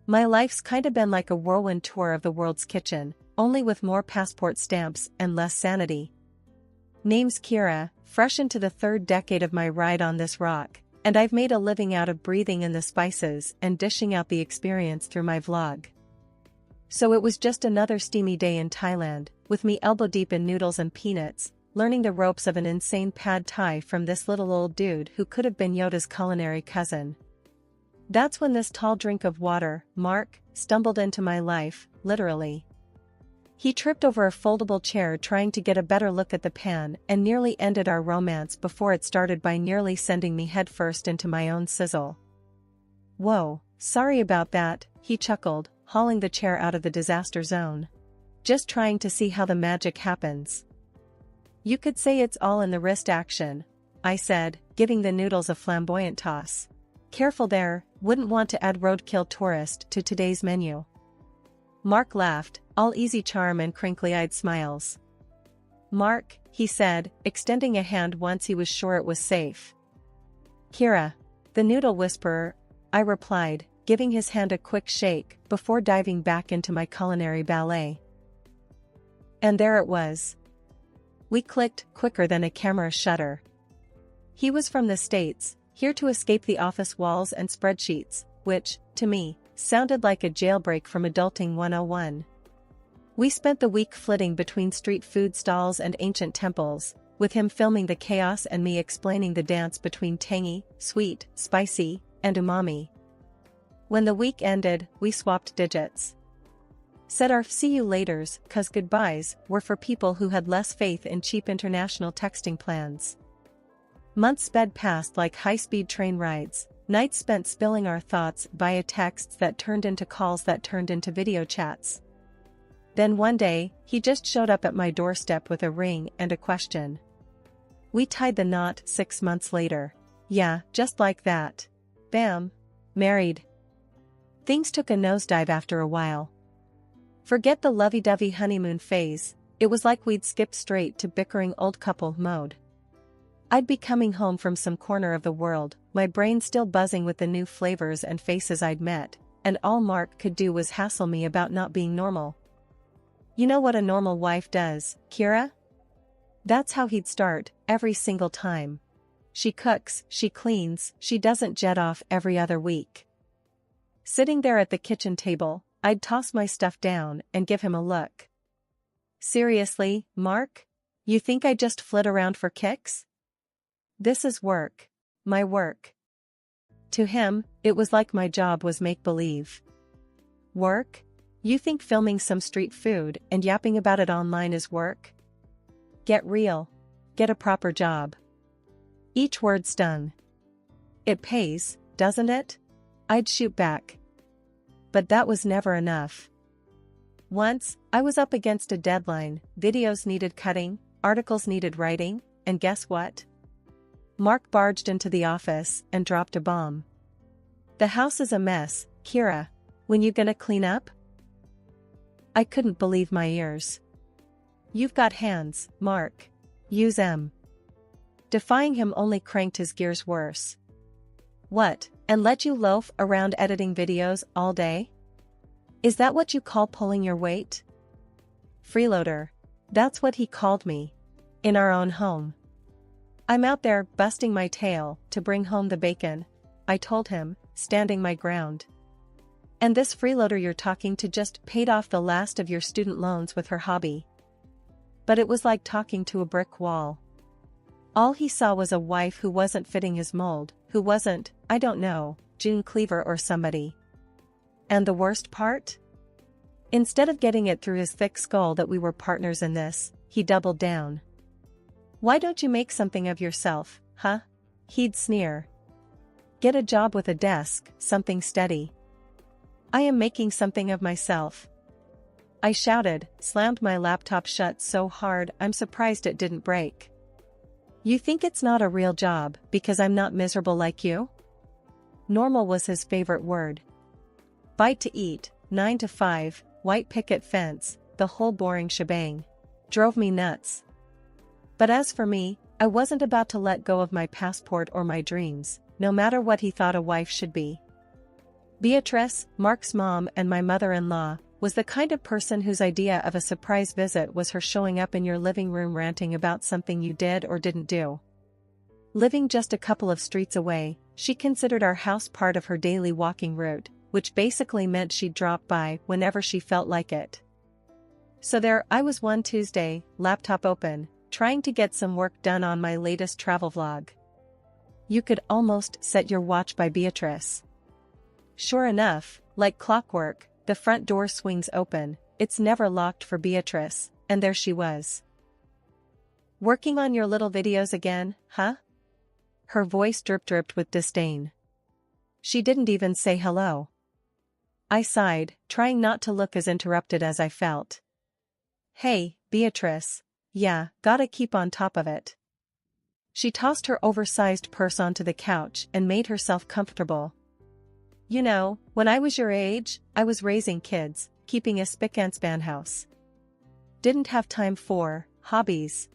My life's kinda been like a whirlwind tour of the world's kitchen, only with more passport stamps and less sanity. Name's Kira, fresh into the third decade of my ride on this rock, and I've made a living out of breathing in the spices and dishing out the experience through my vlog. So it was just another steamy day in Thailand, with me elbow deep in noodles and peanuts, learning the ropes of an insane pad thai from this little old dude who could have been Yoda's culinary cousin. That's when this tall drink of water, Mark, stumbled into my life, literally. He tripped over a foldable chair trying to get a better look at the pan and nearly ended our romance before it started by nearly sending me headfirst into my own sizzle. Whoa, sorry about that, he chuckled, hauling the chair out of the disaster zone. Just trying to see how the magic happens. You could say it's all in the wrist action, I said, giving the noodles a flamboyant toss. Careful there, wouldn't want to add roadkill tourist to today's menu. Mark laughed, all easy charm and crinkly-eyed smiles. Mark, he said, extending a hand once he was sure it was safe. Kira, the noodle whisperer, I replied, giving his hand a quick shake before diving back into my culinary ballet. And there it was. We clicked quicker than a camera shutter. He was from the States, here to escape the office walls and spreadsheets, which, to me, sounded like a jailbreak from Adulting 101. We spent the week flitting between street food stalls and ancient temples, with him filming the chaos and me explaining the dance between tangy, sweet, spicy, and umami. When the week ended, we swapped digits. Said our see you laters, 'cause goodbyes were for people who had less faith in cheap international texting plans. Months sped past like high-speed train rides, nights spent spilling our thoughts via texts that turned into calls that turned into video chats. Then one day, he just showed up at my doorstep with a ring and a question. We tied the knot 6 months later. Yeah, just like that. Bam. Married. Things took a nosedive after a while. Forget the lovey-dovey honeymoon phase, it was like we'd skipped straight to bickering old couple mode. I'd be coming home from some corner of the world, my brain still buzzing with the new flavors and faces I'd met, and all Mark could do was hassle me about not being normal. You know what a normal wife does, Kira? That's how he'd start, every single time. She cooks, she cleans, she doesn't jet off every other week. Sitting there at the kitchen table, I'd toss my stuff down and give him a look. Seriously, Mark? You think I just flit around for kicks? This is work. My work. To him, it was like my job was make-believe. Work? You think filming some street food and yapping about it online is work? Get real. Get a proper job. Each word stung. It pays, doesn't it? I'd shoot back. But that was never enough. Once, I was up against a deadline, videos needed cutting, articles needed writing, and guess what? Mark barged into the office and dropped a bomb. The house is a mess, Kira. When you gonna clean up? I couldn't believe my ears. You've got hands, Mark. Use 'em. Defying him only cranked his gears worse. What, and let you loaf around editing videos all day? Is that what you call pulling your weight? Freeloader. That's what he called me. In our own home. I'm out there busting my tail to bring home the bacon, I told him, standing my ground. And this freeloader you're talking to just paid off the last of your student loans with her hobby. But it was like talking to a brick wall. All he saw was a wife who wasn't fitting his mold, who wasn't, I don't know, June Cleaver or somebody. And the worst part? Instead of getting it through his thick skull that we were partners in this, he doubled down. Why don't you make something of yourself, huh? He'd sneer. Get a job with a desk, something steady. I am making something of myself. I shouted, slammed my laptop shut so hard I'm surprised it didn't break. You think it's not a real job because I'm not miserable like you? Normal was his favorite word. Bite to eat, 9 to 5, white picket fence, the whole boring shebang. Drove me nuts. But as for me, I wasn't about to let go of my passport or my dreams, no matter what he thought a wife should be. Beatrice, Mark's mom and my mother-in-law, was the kind of person whose idea of a surprise visit was her showing up in your living room ranting about something you did or didn't do. Living just a couple of streets away, she considered our house part of her daily walking route, which basically meant she'd drop by whenever she felt like it. So there I was one Tuesday, laptop open, trying to get some work done on my latest travel vlog. You could almost set your watch by Beatrice. Sure enough, like clockwork, the front door swings open, it's never locked for Beatrice, and there she was. "Working on your little videos again, huh?" Her voice dripped with disdain. She didn't even say hello. I sighed, trying not to look as interrupted as I felt. "Hey, Beatrice. Yeah, gotta keep on top of it." She tossed her oversized purse onto the couch and made herself comfortable. "You know, when I was your age, I was raising kids, keeping a spick-and-span house. Didn't have time for hobbies."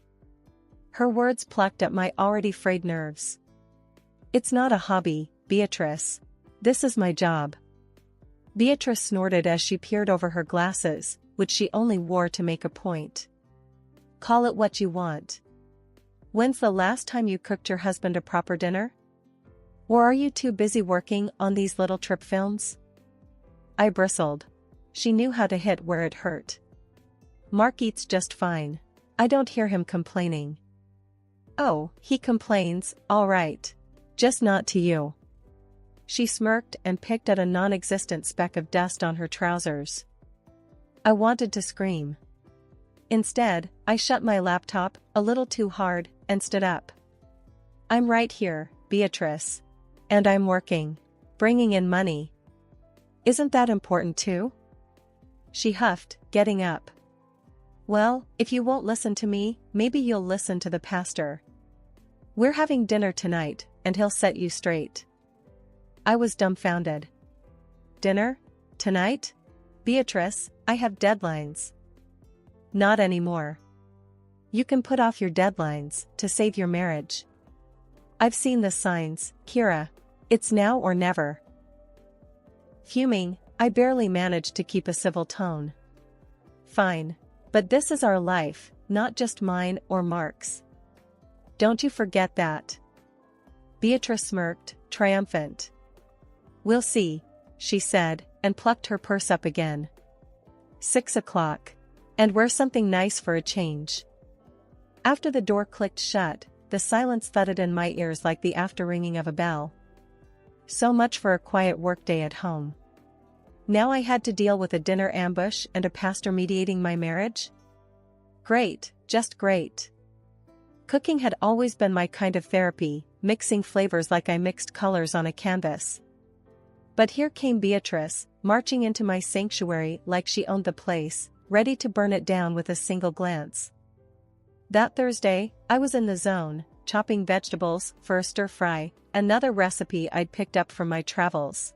Her words plucked at my already frayed nerves. "It's not a hobby, Beatrice. This is my job." Beatrice snorted as she peered over her glasses, which she only wore to make a point. "Call it what you want. When's the last time you cooked your husband a proper dinner? Or are you too busy working on these little trip films?" I bristled. She knew how to hit where it hurt. "Mark eats just fine. I don't hear him complaining." "Oh, he complains, all right. Just not to you." She smirked and picked at a non-existent speck of dust on her trousers. I wanted to scream. Instead, I shut my laptop, a little too hard, and stood up. "I'm right here, Beatrice. And I'm working. Bringing in money. Isn't that important too?" She huffed, getting up. "Well, if you won't listen to me, maybe you'll listen to the pastor. We're having dinner tonight, and he'll set you straight." I was dumbfounded. "Dinner? Tonight? Beatrice, I have deadlines." "Not anymore. You can put off your deadlines to save your marriage. I've seen the signs, Kira. It's now or never." Fuming, I barely managed to keep a civil tone. "Fine. But this is our life, not just mine or Mark's. Don't you forget that." Beatrice smirked, triumphant. "We'll see," she said, and plucked her purse up again. 6 o'clock. And wear something nice for a change. After the door clicked shut, the silence thudded in my ears like the after-ringing of a bell. So much for a quiet workday at home. Now I had to deal with a dinner ambush and a pastor mediating my marriage? Great, just great. Cooking had always been my kind of therapy, mixing flavors like I mixed colors on a canvas. But here came Beatrice, marching into my sanctuary like she owned the place, ready to burn it down with a single glance. That Thursday, I was in the zone, chopping vegetables for a stir-fry, another recipe I'd picked up from my travels.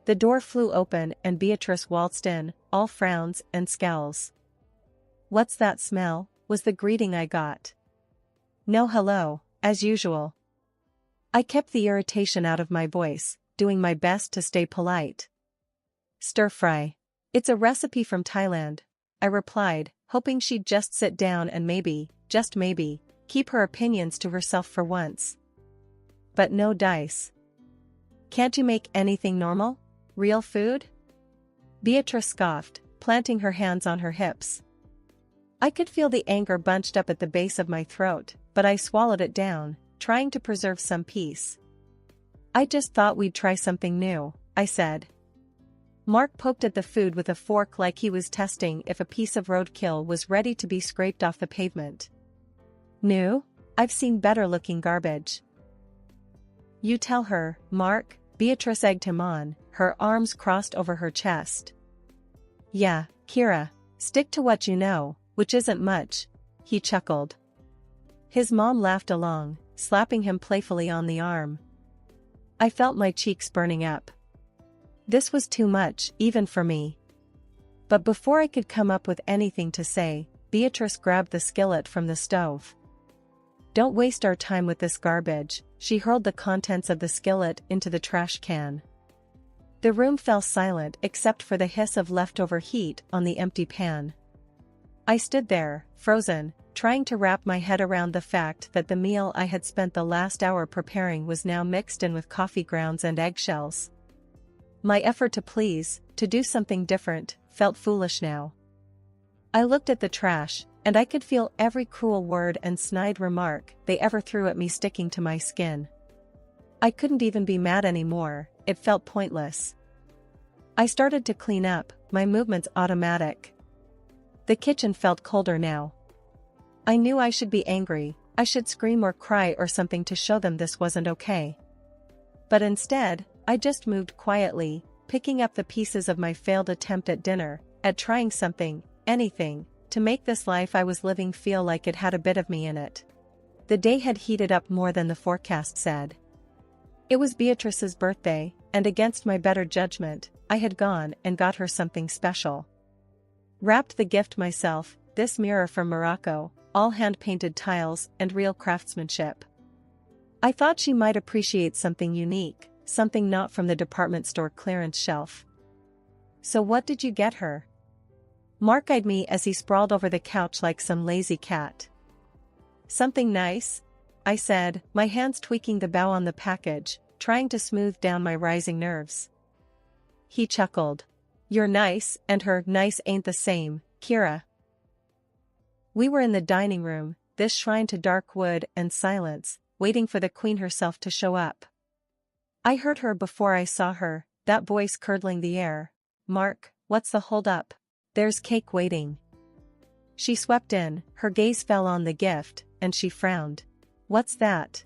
The door flew open and Beatrice waltzed in, all frowns and scowls. "What's that smell?" was the greeting I got. No hello, as usual. I kept the irritation out of my voice, doing my best to stay polite. "Stir-fry. It's a recipe from Thailand," I replied, hoping she'd just sit down and maybe, just maybe, keep her opinions to herself for once. But no dice. "Can't you make anything normal? Real food?" Beatrice scoffed, planting her hands on her hips. I could feel the anger bunched up at the base of my throat, but I swallowed it down, trying to preserve some peace. "I just thought we'd try something new," I said. Mark poked at the food with a fork like he was testing if a piece of roadkill was ready to be scraped off the pavement. "New? I've seen better-looking garbage." "You tell her, Mark," Beatrice egged him on, her arms crossed over her chest. "Yeah, Kira, stick to what you know, which isn't much," he chuckled. His mom laughed along, slapping him playfully on the arm. I felt my cheeks burning up. This was too much, even for me. But before I could come up with anything to say, Beatrice grabbed the skillet from the stove. "Don't waste our time with this garbage," she hurled the contents of the skillet into the trash can. The room fell silent except for the hiss of leftover heat on the empty pan. I stood there, frozen, trying to wrap my head around the fact that the meal I had spent the last hour preparing was now mixed in with coffee grounds and eggshells. My effort to please, to do something different, felt foolish now. I looked at the trash, and I could feel every cruel word and snide remark they ever threw at me sticking to my skin. I couldn't even be mad anymore, it felt pointless. I started to clean up, my movements automatic. The kitchen felt colder now. I knew I should be angry, I should scream or cry or something to show them this wasn't okay. But instead, I just moved quietly, picking up the pieces of my failed attempt at dinner, at trying something, anything, to make this life I was living feel like it had a bit of me in it. The day had heated up more than the forecast said. It was Beatrice's birthday, and against my better judgment, I had gone and got her something special. Wrapped the gift myself, this mirror from Morocco, all hand-painted tiles and real craftsmanship. I thought she might appreciate something unique, something not from the department store clearance shelf. So what did you get her? Mark eyed me as he sprawled over the couch like some lazy cat. Something nice? I said, my hands tweaking the bow on the package, trying to smooth down my rising nerves. He chuckled. You're nice, and her nice ain't the same, Kira. We were in the dining room, this shrine to dark wood and silence, waiting for the queen herself to show up. I heard her before I saw her, that voice curdling the air. Mark, what's the hold-up? There's cake waiting. She swept in, her gaze fell on the gift, and she frowned. What's that?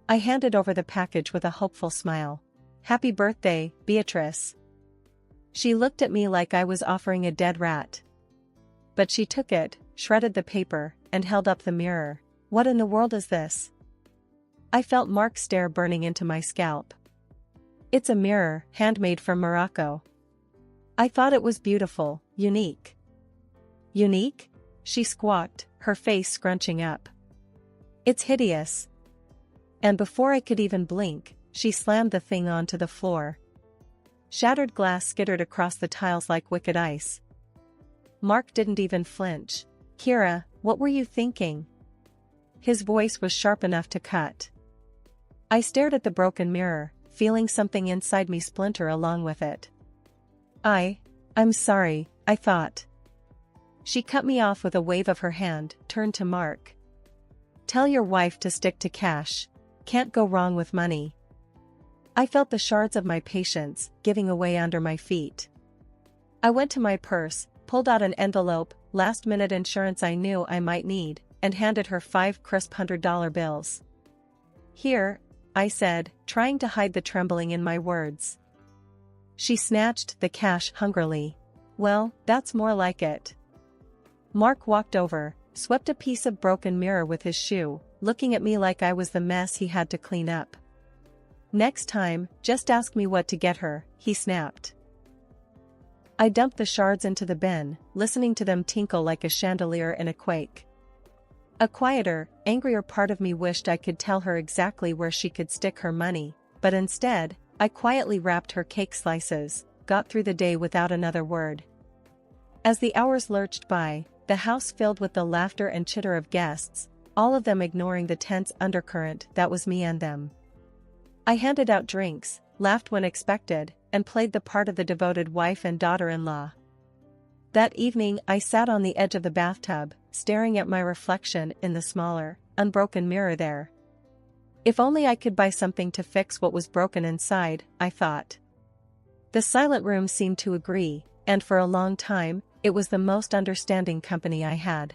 I handed over the package with a hopeful smile. Happy birthday, Beatrice. She looked at me like I was offering a dead rat. But she took it, shredded the paper, and held up the mirror. What in the world is this? I felt Mark's stare burning into my scalp. It's a mirror, handmade from Morocco. I thought it was beautiful, unique. Unique? She squawked, her face scrunching up. It's hideous. And before I could even blink, she slammed the thing onto the floor. Shattered glass skittered across the tiles like wicked ice. Mark didn't even flinch. Kira, what were you thinking? His voice was sharp enough to cut. I stared at the broken mirror, feeling something inside me splinter along with it. I'm sorry, I thought. She cut me off with a wave of her hand, turned to Mark. Tell your wife to stick to cash. Can't go wrong with money. I felt the shards of my patience giving away under my feet. I went to my purse, pulled out an envelope, last-minute insurance I knew I might need, and handed her 5 crisp $100 bills. Here, I said, trying to hide the trembling in my words. She snatched the cash hungrily. Well, that's more like it. Mark walked over, swept a piece of broken mirror with his shoe, looking at me like I was the mess he had to clean up. Next time, just ask me what to get her, he snapped. I dumped the shards into the bin, listening to them tinkle like a chandelier in a quake. A quieter, angrier part of me wished I could tell her exactly where she could stick her money, but instead, I quietly wrapped her cake slices, got through the day without another word. As the hours lurched by, the house filled with the laughter and chitter of guests, all of them ignoring the tense undercurrent that was me and them. I handed out drinks, laughed when expected, and played the part of the devoted wife and daughter-in-law. That evening I sat on the edge of the bathtub, staring at my reflection in the smaller, unbroken mirror there. If only I could buy something to fix what was broken inside, I thought. The silent room seemed to agree, and for a long time, it was the most understanding company I had.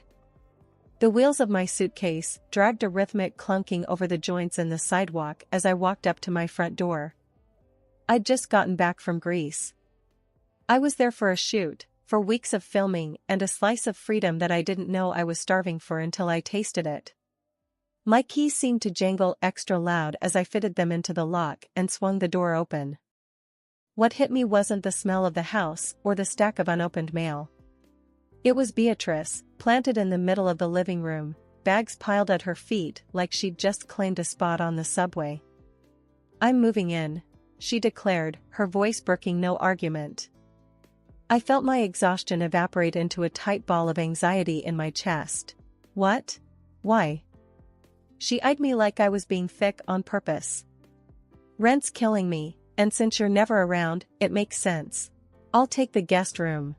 The wheels of my suitcase dragged a rhythmic clunking over the joints in the sidewalk as I walked up to my front door. I'd just gotten back from Greece. I was there for a shoot, for weeks of filming and a slice of freedom that I didn't know I was starving for until I tasted it. My keys seemed to jangle extra loud as I fitted them into the lock and swung the door open. What hit me wasn't the smell of the house or the stack of unopened mail. It was Beatrice, planted in the middle of the living room, bags piled at her feet like she'd just claimed a spot on the subway. I'm moving in. she declared, her voice brooking no argument. I felt my exhaustion evaporate into a tight ball of anxiety in my chest. What? Why? She eyed me like I was being thick on purpose. Rent's killing me, and since you're never around, it makes sense. I'll take the guest room.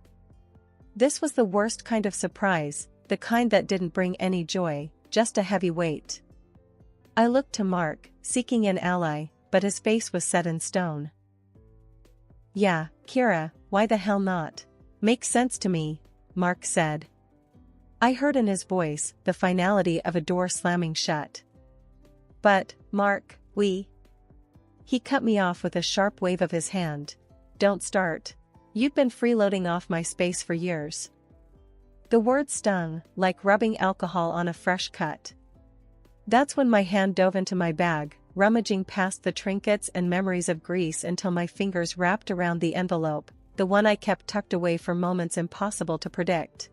This was the worst kind of surprise, the kind that didn't bring any joy, just a heavy weight. I looked to Mark, seeking an ally, but his face was set in stone. Yeah, Kira, why the hell not? Makes sense to me, Mark said. I heard in his voice the finality of a door slamming shut. But, Mark, He cut me off with a sharp wave of his hand. Don't start. You've been freeloading off my space for years. The word stung, like rubbing alcohol on a fresh cut. That's when my hand dove into my bag, rummaging past the trinkets and memories of Greece until my fingers wrapped around the envelope, the one I kept tucked away for moments impossible to predict.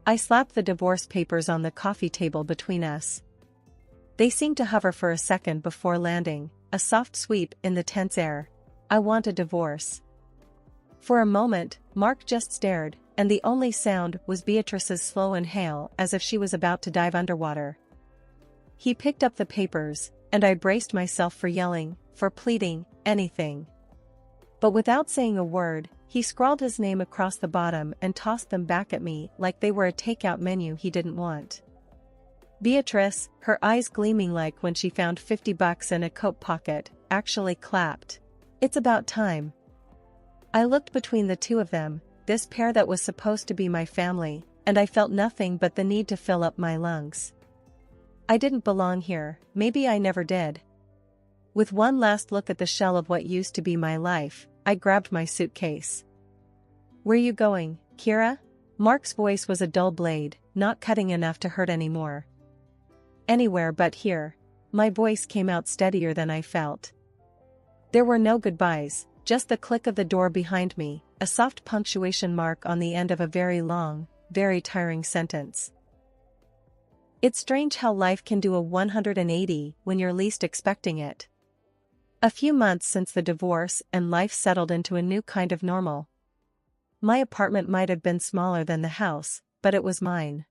I slapped the divorce papers on the coffee table between us. They seemed to hover for a second before landing, a soft sweep in the tense air. I want a divorce. For a moment, Mark just stared, and the only sound was Beatrice's slow inhale as if she was about to dive underwater. He picked up the papers, and I braced myself for yelling, for pleading, anything. But without saying a word, he scrawled his name across the bottom and tossed them back at me like they were a takeout menu he didn't want. Beatrice, her eyes gleaming like when she found $50 in a coat pocket, actually clapped. It's about time. I looked between the two of them, this pair that was supposed to be my family, and I felt nothing but the need to fill up my lungs. I didn't belong here, maybe I never did. With one last look at the shell of what used to be my life, I grabbed my suitcase. Where you going, Kira? Mark's voice was a dull blade, not cutting enough to hurt anymore. Anywhere but here. My voice came out steadier than I felt. There were no goodbyes, just the click of the door behind me, a soft punctuation mark on the end of a very long, very tiring sentence. It's strange how life can do a 180 when you're least expecting it. A few months since the divorce and life settled into a new kind of normal. My apartment might have been smaller than the house, but it was mine.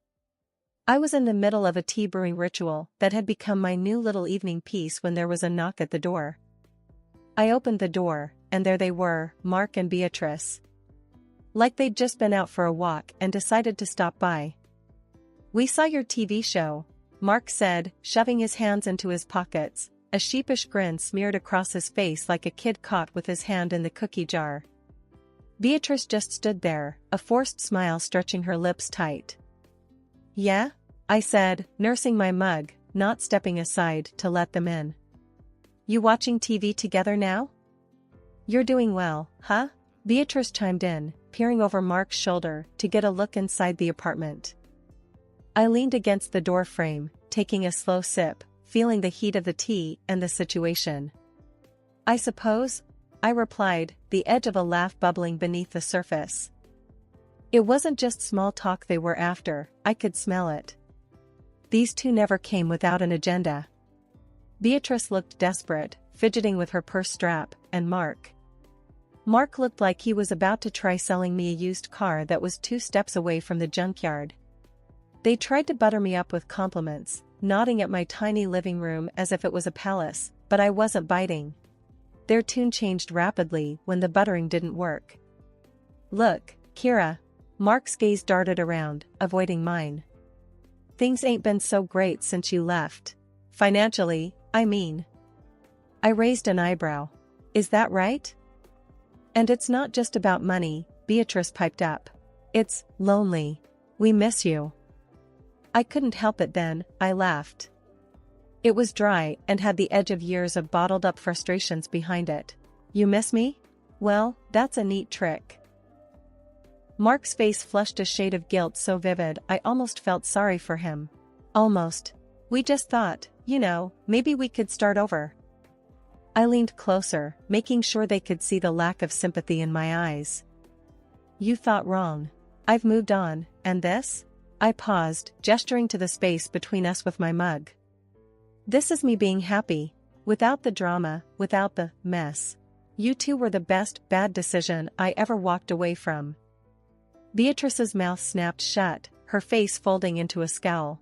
I was in the middle of a tea brewing ritual that had become my new little evening piece when there was a knock at the door. I opened the door, and there they were, Mark and Beatrice. Like they'd just been out for a walk and decided to stop by. We saw your TV show, Mark said, shoving his hands into his pockets, a sheepish grin smeared across his face like a kid caught with his hand in the cookie jar. Beatrice just stood there, a forced smile stretching her lips tight. Yeah? I said, nursing my mug, not stepping aside to let them in. You watching TV together now? You're doing well, huh? Beatrice chimed in, peering over Mark's shoulder to get a look inside the apartment. I leaned against the door frame, taking a slow sip, feeling the heat of the tea and the situation. I suppose, I replied, the edge of a laugh bubbling beneath the surface. It wasn't just small talk they were after, I could smell it. These two never came without an agenda. Beatrice looked desperate, fidgeting with her purse strap, and Mark looked like he was about to try selling me a used car that was 2 steps away from the junkyard. They tried to butter me up with compliments, nodding at my tiny living room as if it was a palace, but I wasn't biting. Their tune changed rapidly when the buttering didn't work. Look, Kira. Mark's gaze darted around, avoiding mine. Things ain't been so great since you left. Financially, I mean. I raised an eyebrow. Is that right? And it's not just about money, Beatrice piped up. It's lonely. We miss you. I couldn't help it then, I laughed. It was dry and had the edge of years of bottled-up frustrations behind it. You miss me? Well, that's a neat trick. Mark's face flushed a shade of guilt so vivid I almost felt sorry for him. Almost. We just thought, maybe we could start over. I leaned closer, making sure they could see the lack of sympathy in my eyes. You thought wrong. I've moved on, and this? I paused, gesturing to the space between us with my mug. This is me being happy. Without the drama, without the mess. You two were the best bad decision I ever walked away from. Beatrice's mouth snapped shut, her face folding into a scowl.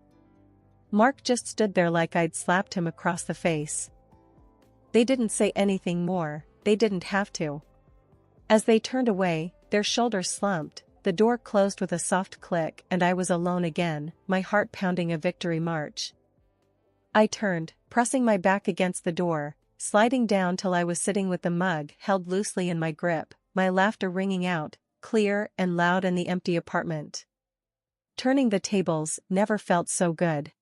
Mark just stood there like I'd slapped him across the face. They didn't say anything more, they didn't have to. As they turned away, their shoulders slumped, the door closed with a soft click and I was alone again, my heart pounding a victory march. I turned, pressing my back against the door, sliding down till I was sitting with the mug held loosely in my grip, my laughter ringing out, clear and loud in the empty apartment. Turning the tables never felt so good.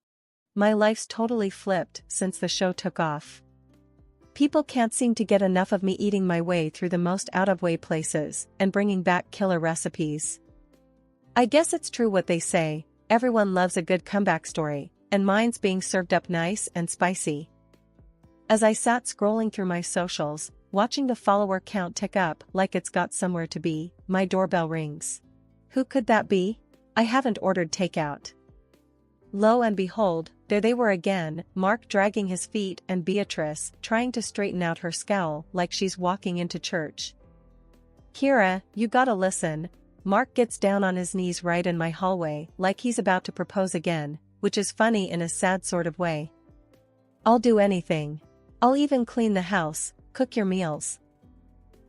My life's totally flipped since the show took off. People can't seem to get enough of me eating my way through the most out-of-way places and bringing back killer recipes. I guess it's true what they say, everyone loves a good comeback story, and mine's being served up nice and spicy. As I sat scrolling through my socials, watching the follower count tick up like it's got somewhere to be, my doorbell rings. Who could that be? I haven't ordered takeout. Lo and behold, there they were again, Mark dragging his feet and Beatrice trying to straighten out her scowl like she's walking into church. Kira, you gotta listen. Mark gets down on his knees right in my hallway like he's about to propose again, which is funny in a sad sort of way. I'll do anything. I'll even clean the house, cook your meals.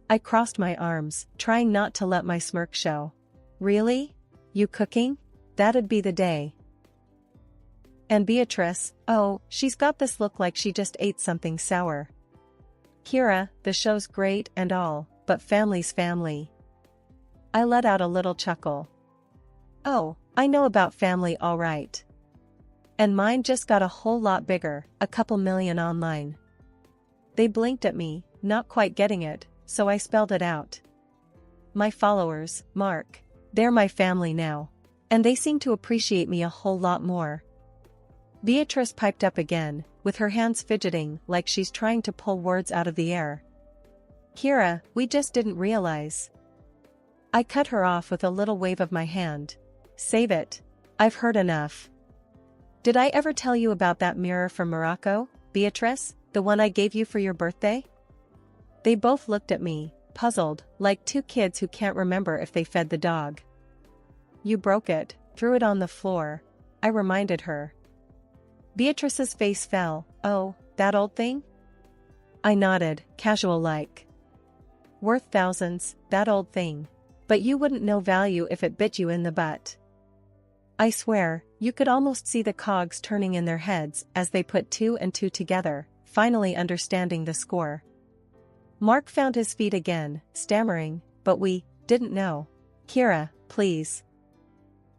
I crossed my arms, trying not to let my smirk show. Really? You cooking? That'd be the day. And Beatrice, oh, she's got this look like she just ate something sour. Kira, the show's great and all, but family's family. I let out a little chuckle. Oh, I know about family all right. And mine just got a whole lot bigger, a couple million online. They blinked at me, not quite getting it, so I spelled it out. My followers, Mark. They're my family now. And they seem to appreciate me a whole lot more. Beatrice piped up again, with her hands fidgeting like she's trying to pull words out of the air. Kira, we just didn't realize. I cut her off with a little wave of my hand. Save it. I've heard enough. Did I ever tell you about that mirror from Morocco, Beatrice, the one I gave you for your birthday? They both looked at me, puzzled, like two kids who can't remember if they fed the dog. You broke it, threw it on the floor, I reminded her. Beatrice's face fell. Oh, that old thing? I nodded, casual-like. Worth thousands, that old thing. But you wouldn't know value if it bit you in the butt. I swear, you could almost see the cogs turning in their heads as they put two and two together, finally understanding the score. Mark found his feet again, stammering, but we didn't know. Kira, please.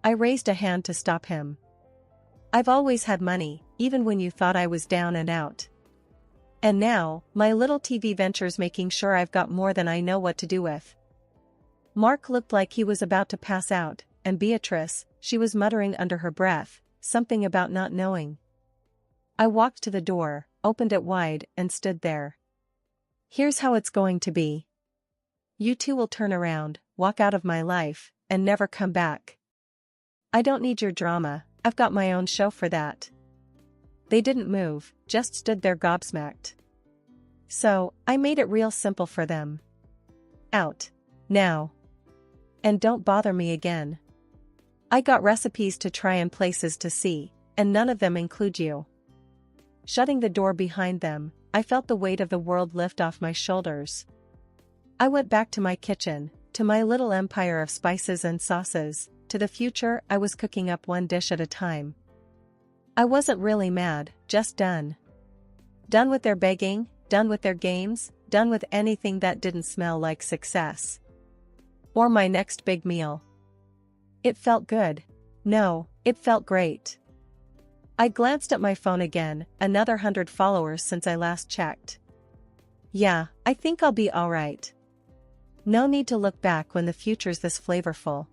I raised a hand to stop him. I've always had money, even when you thought I was down and out. And now, my little TV venture's making sure I've got more than I know what to do with. Mark looked like he was about to pass out, and Beatrice, she was muttering under her breath, something about not knowing. I walked to the door, opened it wide, and stood there. Here's how it's going to be. You two will turn around, walk out of my life, and never come back. I don't need your drama, I've got my own show for that. They didn't move, just stood there gobsmacked. So, I made it real simple for them. Out. Now. And don't bother me again. I got recipes to try and places to see, and none of them include you. Shutting the door behind them, I felt the weight of the world lift off my shoulders. I went back to my kitchen, to my little empire of spices and sauces, to the future I was cooking up one dish at a time. I wasn't really mad, just done. Done with their begging, done with their games, done with anything that didn't smell like success. Or my next big meal. It felt good. No, it felt great. I glanced at my phone again, another 100 followers since I last checked. Yeah, I think I'll be alright. No need to look back when the future's this flavorful.